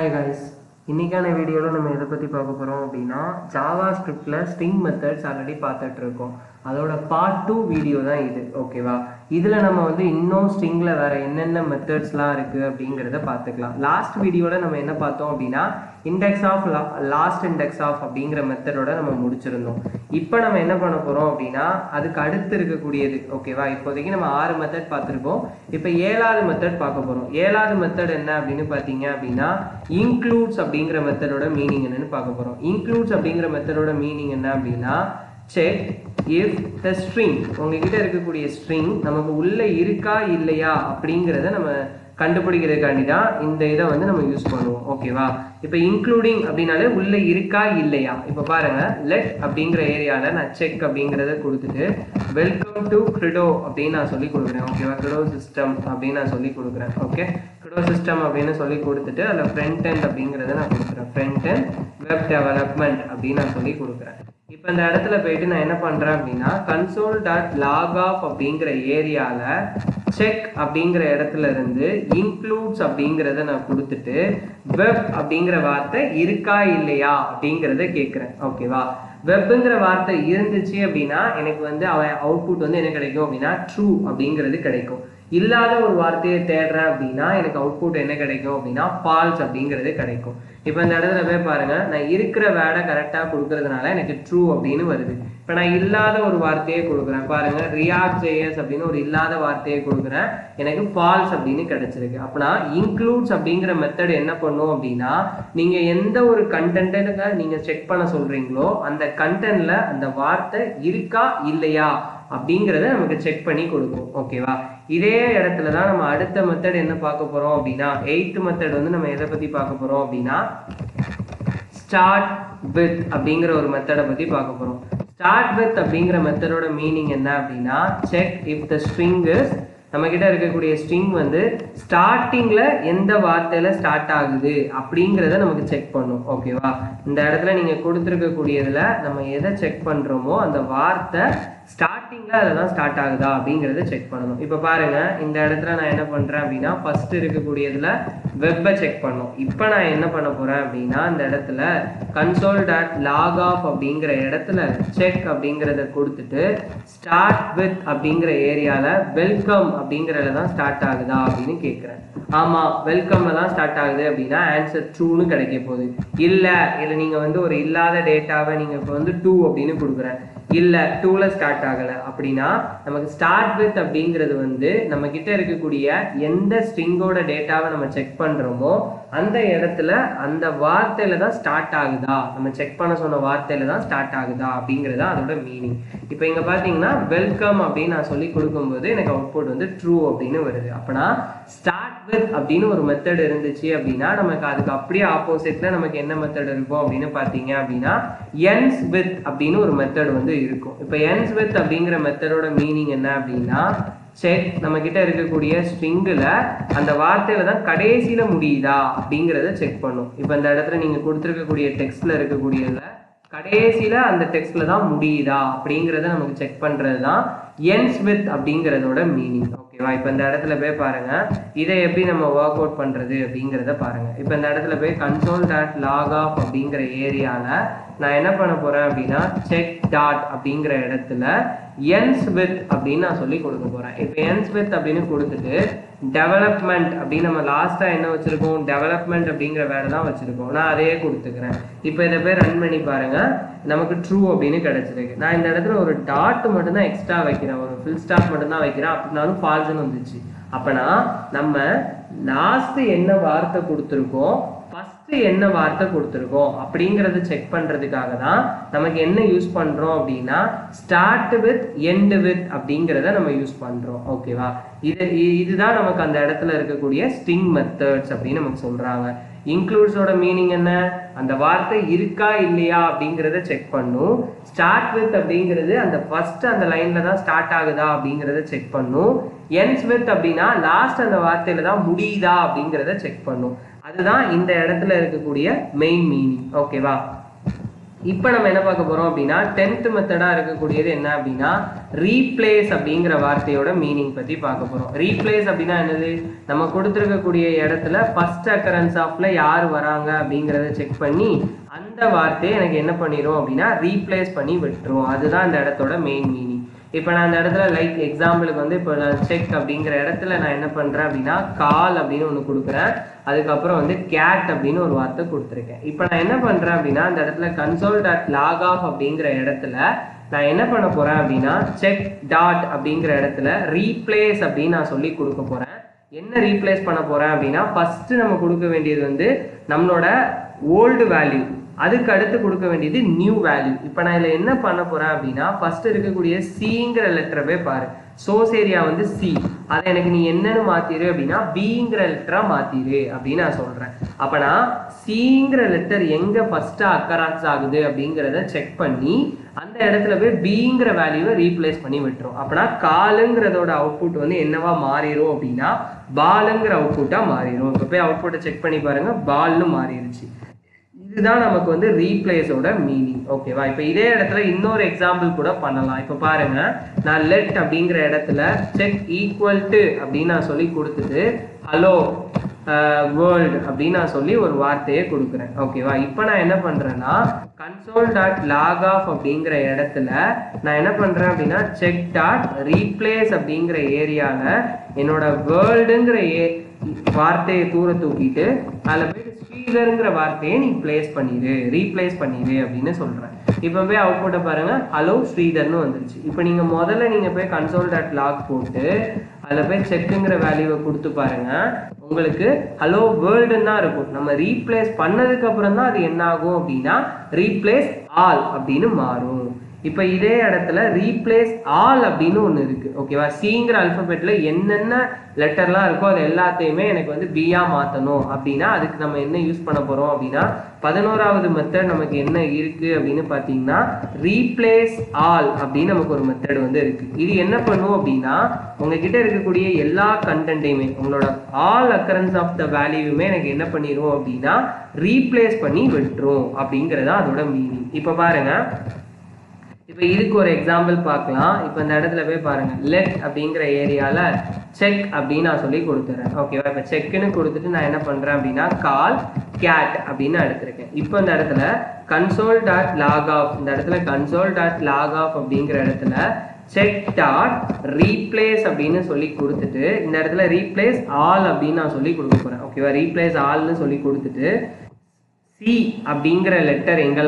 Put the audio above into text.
Hi guys, இன்னைக்கான வீடியோவில் நம்ம எதை பற்றி பார்க்க போகிறோம் அப்படின்னா ஜாவா ஸ்கிரிப்டில் ஸ்ட்ரிங் மெத்தட்ஸ் ஆல்ரெடி பார்த்துட்டு இருக்கோம். அதோட பார்ட் 2 வீடியோ தான் இது. ஓகேவா, இதில் நம்ம இன்னும் ஸ்ட்ரிங்கில் வேறு என்னென்ன மெத்தட்ஸ்லாம் இருக்குது அப்படிங்கிறத பார்த்துக்கலாம். லாஸ்ட் வீடியோவில் நம்ம என்ன பார்த்தோம் அப்படின்னா index of last index of அப்படிங்கிற மெத்தடோட நம்ம முடிச்சிருந்தோம். இப்போ நம்ம என்ன பண்ண போகிறோம் அப்படின்னா அதுக்கு அடுத்து இருக்கக்கூடியது. ஓகேவா, இப்போதைக்கு நம்ம 6 மெத்தட் பார்த்துருக்கோம். இப்போ 7வது மெத்தட் பார்க்க போகிறோம். 7வது மெத்தட் என்ன அப்படின்னு பார்த்தீங்க அப்படின்னா இன்க்ளூட்ஸ் அப்படிங்கிற மெத்தடோட மீனிங் என்னன்னு பார்க்க போகிறோம். இன்க்ளூட்ஸ் அப்படிங்கிற மெத்தடோட மீனிங் என்ன அப்படின்னா செக் இஃப் த ஸ்ட்ரிங், உங்ககிட்ட இருக்கக்கூடிய ஸ்ட்ரிங் நமக்கு உள்ள இருக்கா இல்லையா அப்படிங்கிறத நம்ம கண்டுபிடிக்கிறதுக்காண்டி தான் இந்த இதை நம்ம யூஸ் பண்ணுவோம். ஓகேவா, இப்போ இன்க்ளூடிங் அப்படின்னாலே உள்ள இருக்கா இல்லையா. இப்போ பாருங்க, லெட் அப்படிங்கிற ஏரியாவில் நான் செக் அப்படிங்கிறத கொடுத்துட்டு வெல்கம் டு கிரிடோ அப்படின்னு நான் சொல்லி கொடுக்குறேன். ஓகேவா, கிரிடோ சிஸ்டம் அப்படின்னு நான் சொல்லி கொடுக்குறேன். ஓகே, கிரிடோ சிஸ்டம் அப்படின்னு சொல்லி கொடுத்துட்டு அதில் ஃப்ரண்ட் எண்ட் அப்படிங்கிறத நான் கொடுக்குறேன். ஃப்ரண்ட் எண்ட் வெப் டெவலப்மெண்ட் அப்படின்னு நான் சொல்லி கொடுக்குறேன். இப்போ இந்த இடத்துல போயிட்டு நான் என்ன பண்ணுறேன் அப்படின்னா console.log_off அப்படிங்கிற ஏரியாவில் செக் அப்படிங்கிற இடத்துல இருந்து இன்க்ளூட்ஸ் அப்படிங்கிறத நான் கொடுத்துட்டு வெப் அப்படிங்கிற வார்த்தை இருக்கா இல்லையா அப்படிங்கிறத கேட்குறேன். ஓகேவா, வெப்ங்கிற வார்த்தை இருந்துச்சு அப்படின்னா எனக்கு அவன் அவுட்புட் என்ன கிடைக்கும் அப்படின்னா ட்ரூ அப்படிங்கிறது கிடைக்கும். இல்லாத ஒரு வார்த்தையை தேடுறேன் அப்படின்னா எனக்கு அவுட்புட் என்ன கிடைக்கும் அப்படின்னா ஃபால்ஸ் அப்படிங்கிறது கிடைக்கும். இப்போ இந்த இடத்துல போய் பாருங்க, நான் இருக்கிற வேர்டை கரெக்டாக கொடுக்கறதுனால எனக்கு ட்ரூ அப்படின்னு வருது. இப்போ நான் இல்லாத ஒரு வார்த்தையை கொடுக்குறேன் பாருங்க, React.js அப்படின்னு ஒரு இல்லாத வார்த்தையை கொடுக்குறேன், எனக்கு ஃபால்ஸ் அப்படின்னு கிடைச்சிருக்கு. அப்படின்னா இன்க்ளூட்ஸ் அப்படிங்கிற மெத்தட் என்ன பண்ணும் அப்படின்னா நீங்க எந்த ஒரு கண்டென்ட்டை நீங்க செக் பண்ண சொல்றீங்களோ அந்த கண்டென்ட்ல அந்த வார்த்தை இருக்கா இல்லையா அப்படிங்கிறத நமக்கு செக் பண்ணி கொடுக்கும். ஓகேவா, இதே இடத்துல தான் நம்ம அடுத்த மெத்தட் என்ன பார்க்க போறோம் அப்படின்னா 8th மெத்தட் நம்ம எதை பத்தி பார்க்க போறோம் அப்படின்னா ஸ்டார்ட் வித் அப்படிங்கிற ஒரு மெத்தடை பத்தி பார்க்க போறோம். ஸ்டார்ட் வித் அப்படிங்கிற மெத்தடோட மீனிங் என்ன அப்படின்னா check if the string is, நம்ம கிட்ட இருக்கக்கூடிய ஸ்ட்ரிங் ஸ்டார்டிங்ல எந்த வார்த்தையில ஸ்டார்ட் ஆகுது அப்படிங்கிறத நமக்கு செக் பண்ணும். ஓகேவா, இந்த இடத்துல நீங்க கொடுத்துருக்கக்கூடியதுல நம்ம எதை செக் பண்றோமோ அந்த வார்த்தை ஸ்டார்டிங்ல அதெல்லாம் ஸ்டார்ட் ஆகுதா அப்படிங்கிறத செக் பண்ணணும். இப்போ பாருங்க, இந்த இடத்துல நான் என்ன பண்றேன் அப்படின்னா ஃபர்ஸ்ட் இருக்கக்கூடியதுல வெப்பை செக் பண்ணும். இப்போ நான் என்ன பண்ண போறேன் அப்படின்னா இந்த இடத்துல console.log_off அப்படிங்கிற இடத்துல செக் அப்படிங்கிறத கொடுத்துட்டு ஸ்டார்ட் வித் அப்படிங்கிற ஏரியால வெல்கம் அப்படிங்கிறதுல தான் ஸ்டார்ட் ஆகுதா அப்படின்னு கேட்குறேன். ஆமா, வெல்கம்ல தான் ஸ்டார்ட் ஆகுது அப்படின்னா ஆன்சர் ட்ரூன்னு கிடைக்க போகுது. இல்லை நீங்க ஒரு இல்லாத டேட்டாவை நீங்க இப்போ 2 அப்படின்னு கொடுக்குறேன், இல்ல 2ல ஸ்டார்ட் ஆகல அப்படின்னா நமக்கு ஸ்டார்ட் வித் அப்படிங்கிறது நம்ம கிட்ட இருக்கக்கூடிய எந்த ஸ்ட்ரிங்கோட டேட்டாவை நம்ம செக் பண்றோமோ அந்த இடத்துல அந்த வார்த்தையில தான் ஸ்டார்ட் ஆகுதா, நம்ம செக் பண்ண சொன்ன வார்த்தையில தான் ஸ்டார்ட் ஆகுதா அப்படிங்கிறது அதோட மீனிங். இப்போ இங்க பாத்தீங்கன்னா வெல்கம் அப்படின்னு நான் சொல்லி கொடுக்கும்போது எனக்கு அவுட்புட் ட்ரூ அப்படின்னு வருது. அப்படின்னா ஸ்டார்ட் வித் அப்படின்னு ஒரு மெத்தட் இருந்துச்சு அப்படின்னா நமக்கு அதுக்கு அப்படியே ஆப்போசிட்ல நமக்கு என்ன மெத்தட் இருக்கும் அப்படின்னு பாத்தீங்க அப்படின்னா ends with அப்படின்னு ஒரு மெத்தட் இருக்கும். இப்போ ends with அப்படிங்கிற மெத்தடோட மீனிங் என்ன அப்படின்னா செக் நம்ம கிட்ட இருக்கக்கூடிய ஸ்ட்ரிங்ல அந்த வார்த்தையில தான் கடைசியில முடியுதா அப்படிங்கிறத செக் பண்ணும். இப்போ இந்த இடத்துல நீங்க கொடுத்துருக்கக்கூடிய டெக்ஸ்ட்ல இருக்கக்கூடியதுல கடைசியில அந்த டெக்ஸ்ட்ல தான் முடியுதா அப்படிங்கிறத நமக்கு செக் பண்றது தான் ends with அப்படிங்கிறதோட மீனிங். ஓகேவா, இப்போ இந்த இடத்துல போய் பாருங்க இதை எப்படி நம்ம ஒர்க் அவுட் பண்றது அப்படிங்கிறத பாருங்க. இப்போ இந்த இடத்துல போய் console.log_off அப்படிங்கிற ஏரியால நான் என்ன பண்ண போறேன் அப்படின்னா செக் டாட் அப்படிங்கிற இடத்துல ends with அப்படின்னு நான் சொல்லி கொடுக்க போறேன். இப்போ ends with அப்படின்னு கொடுத்துட்டு டெவலப்மெண்ட் அப்படின்னு நம்ம லாஸ்டா என்ன வச்சிருக்கோம், டெவலப்மெண்ட் அப்படிங்கிற வேலை தான் வச்சிருக்கோம், நான் அதையே கொடுத்துக்கிறேன். இப்போ இதை போய் ரன் பண்ணி பாருங்க, நமக்கு ட்ரூ அப்படின்னு கிடைச்சிருக்கு. நான் இந்த இடத்துல ஒரு டாட் மட்டும் தான் எக்ஸ்ட்ரா வைக்கிறேன், ஒரு ஃபுல் ஸ்டாப் மட்டும் தான் வைக்கிறேன், அப்படின்னாலும் ஃபால்ஸ்ன்னு வந்துச்சு. அப்பனா நம்ம லாஸ்ட் என்ன வார்த்தை கொடுத்துருக்கோம், ஃபர்ஸ்ட் என்ன வார்த்தை கொடுத்துருக்கோம் அப்படிங்கறத செக் பண்றதுக்காக தான் நமக்கு என்ன யூஸ் பண்றோம் அப்படின்னா ஸ்டார்ட் வித் எண்ட் வித் அப்படிங்கிறத நம்ம யூஸ் பண்றோம். ஓகேவா, இதுதான் நமக்கு அந்த இடத்துல இருக்கக்கூடிய ஸ்ட்ரிங் மெத்தட்ஸ் அப்படின்னு நமக்கு சொல்றாங்க. இன்க்ளூட்ஸோட மீனிங் என்ன, அந்த வார்த்தை இருக்கா இல்லையா அப்படிங்கிறத செக் பண்ணும். ஸ்டார்ட் வித் அப்படிங்கிறது அந்த ஃபர்ஸ்ட் அந்த லைன்ல தான் ஸ்டார்ட் ஆகுதா அப்படிங்கிறத செக் பண்ணும். ends with அப்படின்னா லாஸ்ட் அந்த வார்த்தையில தான் முடியுதா அப்படிங்கிறத செக் பண்ணும். அதுதான் இந்த இடத்துல இருக்கக்கூடிய மெயின் மீனிங். ஓகேவா, இப்போ நம்ம என்ன பார்க்க போறோம் அப்படின்னா 10th மெத்தடா இருக்கக்கூடியது என்ன அப்படின்னா ரீப்ளேஸ் அப்படிங்கிற வார்த்தையோட மீனிங் பத்தி பார்க்க போறோம். ரீப்ளேஸ் அப்படின்னா என்னது? நம்ம கொடுத்துருக்கக்கூடிய இடத்துல ஃபர்ஸ்ட் அக்கரன்ஸ் ஆஃப்ல யார் வராங்க அப்படிங்கிறத செக் பண்ணி அந்த வார்த்தையை எனக்கு என்ன பண்ணிடும் அப்படின்னா ரீப்ளேஸ் பண்ணி விட்டுரும். அதுதான் இந்த இடத்தோட மெயின் மீனிங். இப்போ நான் அந்த இடத்துல லைக் எக்ஸாம்பிளுக்கு வந்து இப்போ நான் செக் அப்படிங்கிற இடத்துல நான் என்ன பண்ணுறேன் அப்படின்னா கால் அப்படின்னு ஒன்று கொடுக்குறேன். அதுக்கப்புறம் வந்து கேட் அப்படின்னு ஒரு வார்த்தை கொடுத்துருக்கேன். இப்போ நான் என்ன பண்ணுறேன் அப்படின்னா அந்த இடத்துல console.log_off அப்படிங்கிற இடத்துல நான் என்ன பண்ண போகிறேன் அப்படின்னா செக் டாட் அப்படிங்கிற இடத்துல ரீப்ளேஸ் அப்படின்னு நான் சொல்லி கொடுக்க போகிறேன். என்ன ரீப்ளேஸ் பண்ண போகிறேன் அப்படின்னா ஃபஸ்ட்டு நம்ம கொடுக்க வேண்டியது வந்து நம்மளோட ஓல்டு வேல்யூ, அதுக்கு அடுத்து கொடுக்க வேண்டியது நியூ வேல்யூ. இப்போ நான் இதில் என்ன பண்ண போகிறேன் அப்படின்னா ஃபர்ஸ்ட் இருக்கக்கூடிய சிங்கிற லெட்டரை போய் பாரு. சோர்ஸ் ஏரியா வந்து சி, அதை எனக்கு நீ என்னன்னு மாற்றிடு அப்படின்னா பிங்கிற லெட்டராக மாற்றிடு அப்படின்னு நான் சொல்கிறேன். அப்போ நான் சிங்கிற லெட்டர் எங்கே ஃபஸ்ட்டாக அக்கரான்ஸ் ஆகுது அப்படிங்கிறத செக் பண்ணி அந்த இடத்துல போய் பிங்கிற வேல்யூவை ரீப்ளேஸ் பண்ணி விட்டுரும். அப்படின்னா காலுங்கிறதோட அவுட்புட் வந்து என்னவா மாறிடும் அப்படின்னா பாலுங்கிற அவுட்புட்டாக மாறிடும். இப்போ போய் அவுட்புட்டை செக் பண்ணி பாருங்கள், பால்னு மாறிடுச்சு. இதுதான் நமக்கு வந்து ரீப்ளேஸோட மீனிங். ஓகேவா? இப்போ இதே இடத்துல இன்னொரு எக்ஸாம்பிள் கூட பண்ணலாம். இப்போ பாருங்க, நான் லெட் அப்படிங்கிற இடத்துல செக் ஈக்குவல் டு அப்படின்னு நான் சொல்லி கொடுத்துட்டு ஹலோ வேர்ல்டு அப்படின்னு நான் சொல்லி ஒரு வார்த்தையை கொடுக்குறேன். ஓகேவா? இப்போ நான் என்ன பண்ணுறேன்னா console.log_off அப்படிங்கிற இடத்துல நான் என்ன பண்ணுறேன் அப்படின்னா செக் டாட் ரீப்ளேஸ் அப்படிங்கிற ஏரியாவில் என்னோட வேர்ல்டுங்கிற வார்த்தையை தூர தூக்கிட்டு அதில் போயிட்டு ஸ்ரீதருங்கிற வார்த்தையை நீ ரீப்ளேஸ் பண்ணிடு அப்படின்னு சொல்கிறேன். இப்போ போய் அவுட்புட்டை பாருங்க, ஹலோ ஸ்ரீதர்னு வந்துருச்சு. இப்போ நீங்கள் முதல்ல நீங்கள் போய் console.log போட்டு அதில் போய் செக்குங்கிற வேல்யூவை கொடுத்து பாருங்க, உங்களுக்கு ஹலோ வேர்ல்டுன்னு தான் இருக்கும். நம்ம ரீப்ளேஸ் பண்ணதுக்கு அப்புறம் தான் அது என்ன ஆகும் அப்படின்னா ரீப்ளேஸ் ஆல் அப்படின்னு மாறும். இப்போ இதே இடத்துல ரீப்ளேஸ் ஆல் அப்படின்னு ஒன்று இருக்கு. ஓகேவா? சிங்கிற அல்பபெட்ல என்னென்ன லெட்டர்லாம் இருக்கோ அது எல்லாத்தையுமே எனக்கு வந்து பியா மாற்றணும் அப்படின்னா அதுக்கு நம்ம என்ன யூஸ் பண்ண போறோம் அப்படின்னா 11வது மெத்தட் நமக்கு என்ன இருக்கு அப்படின்னு பார்த்தீங்கன்னா ரீப்ளேஸ் ஆல் அப்படின்னு நமக்கு ஒரு மெத்தட் வந்து இருக்கு. இது என்ன பண்ணும் அப்படின்னா உங்ககிட்ட இருக்கக்கூடிய எல்லா கண்டென்ட்டையுமே உங்களோட ஆல் அக்கரன்ஸ் ஆஃப் த வேல்யூமே எனக்கு என்ன பண்ணிடும் அப்படின்னா ரீப்ளேஸ் பண்ணி விட்டுரும் அப்படிங்கிறதா அதோட மீனிங். இப்போ பாருங்க, இப்போ இதுக்கு ஒரு எக்ஸாம்பிள் பார்க்கலாம். இப்போ இந்த இடத்துல போய் பாருங்க, லெட் அப்படிங்கிற ஏரியாவில் செக் அப்படின்னு நான் சொல்லி கொடுத்துறேன். ஓகேவா? இப்போ செக்குன்னு கொடுத்துட்டு நான் என்ன பண்ணுறேன் அப்படின்னா கால் கேட் அப்படின்னு எடுத்திருக்கேன். இப்போ இந்த இடத்துல console.log_off இந்த இடத்துல console.log_off அப்படிங்கிற இடத்துல செக் டாட் ரீப்ளேஸ் அப்படின்னு சொல்லி கொடுத்துட்டு இந்த இடத்துல ரீப்ளேஸ் ஆல் அப்படின்னு நான் சொல்லி கொடுக்க போகிறேன். ஓகேவா? ரீப்ளேஸ் ஆல்னு சொல்லி கொடுத்துட்டு சி அப்படிங்கிற லெட்டர் எங்கெல்லாம்